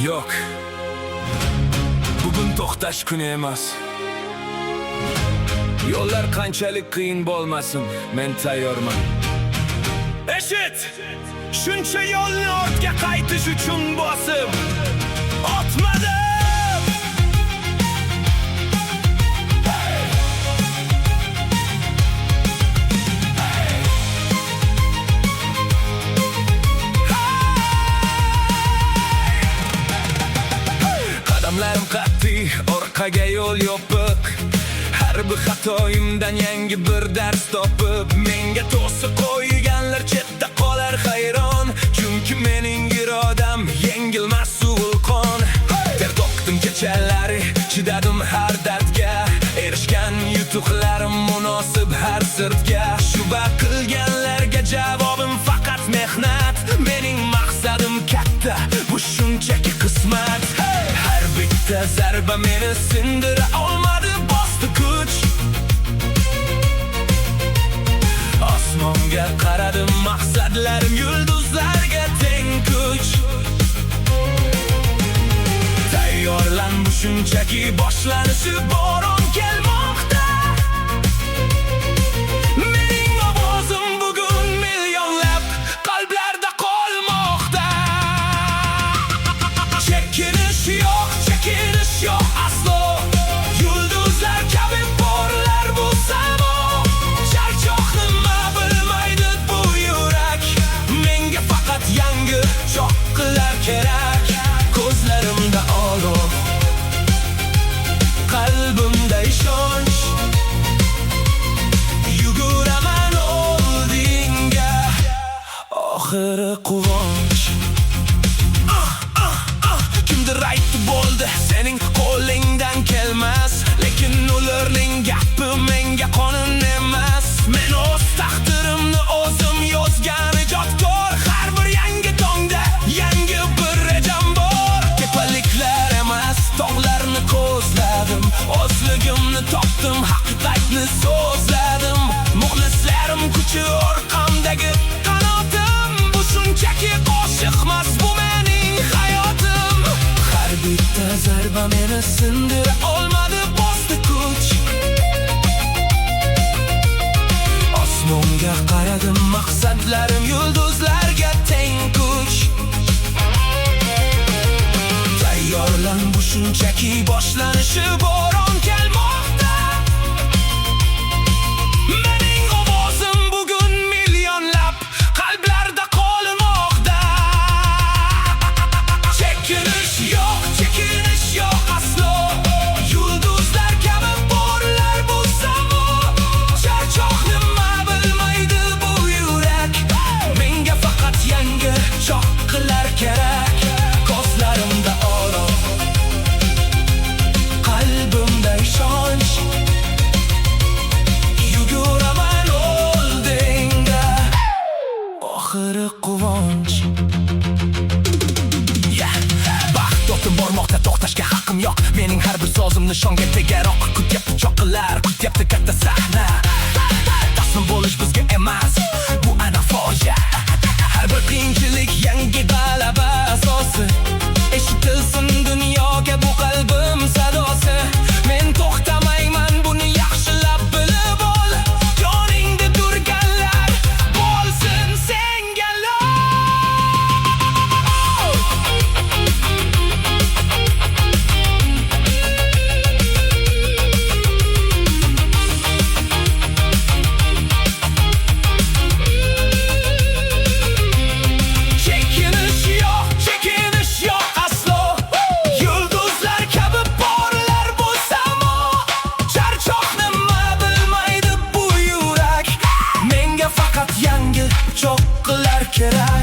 Yok, bugun to'xtash kuni emas. Yo'llar qanchalik qiyin bo'lmasin, men tayyorman. Eshit! Shuncha yo'lni ortga qaytish uchun bosib otmadim. Qadamlarim qat'iy, orqaga yo'l yopiq. Har bir xatoyimdan yangi bir dars topib, menga to'siq qo'yganlar chetda qolar hayron. Chunki mening irodam yengilmas vulqon. Ter to'kdim kechalari, chidadim har dardga. Erishgan yutuqlarim munosib har sirtga. Shuba qilganlarga javobim faqat mehnat. Mening maqsadim katta, bu shunchaki qismat. Har bitta zarba meni sindira olmadi, bosdi kuch. Osmonga qaradim, maqsadlarim yulduzlarga teng kuch. Tayyorlan, bu shunchaki boshlanishi, bo'ron kelmoqda. Mening ovozim bugun millionlab qalblarda qolmoqda. Chekinish yo'q aslo. Yulduzlar kabi porlar bu samo. Charchoq nima bilmaydi bu yurak. Menga faqat yangi choqqilar kerak. Ko'zlarimda olov, qalbimda ishonch. Yuguraman oldinga, oxiri quvonch. Kimdir aytdi bo'ldi, sening qo'lingdan kelmas. Lekin ularning gapi menga qonun emas. Men o'z taqdirimni o'zim yozgan ijodkor. Har bir yangi tongda yangi bir rejam bor. Tepaliklar emas, tog'larni ko'zladim. O'zligimni topdim, haqiqatni so'zladim. Muxlislarim kuchi, orqamdagi qanotim. Bu shunchaki qo'shiqmas, bu mening hayotim. Har bitta zarba meni sindira olmadi, bosdi kuch. Osmonga qaradim, maqsadlarim yulduzlarga teng kuch. Tayyorlan, bu shunchaki boshlanishi, bo'ron kelmoqda. Mening ovozim bugun millionlab qalblarda qolmoqda. Chekinish yo'q aslo. Yulduzlar kabi porlar bu samo. Charchoq nima bilmaydi bu yurak. Menga faqat yangi choqqilar kerak. Ko'zlarimda olov, qalbimda ishonch. Yuguraman oldinga, oxiri quvonch. Baxt o'tim bormoqda, to'xtashga haqqim yo'q. Mening har bir sozim nishonga tegaroq. Kutyapti choqqilar, kutyapti katta sahna. Taslim bo'lish bizga emas, bu ana fojia. Har bir qiyinchilik yangi g'alaba asosi. Eshitilsin dunyoga bu qalbim sadosi. Men to'xtamayman, buni yaxshilab bilib ol. Yoningda turganlar bo'lsin senga lo'q. Chekinish yo'q aslo. Yulduzlar kabi porlar bu samo. Charchoq nima bilmaydi bu yurak. Menga faqat yangi choqqilar kerak.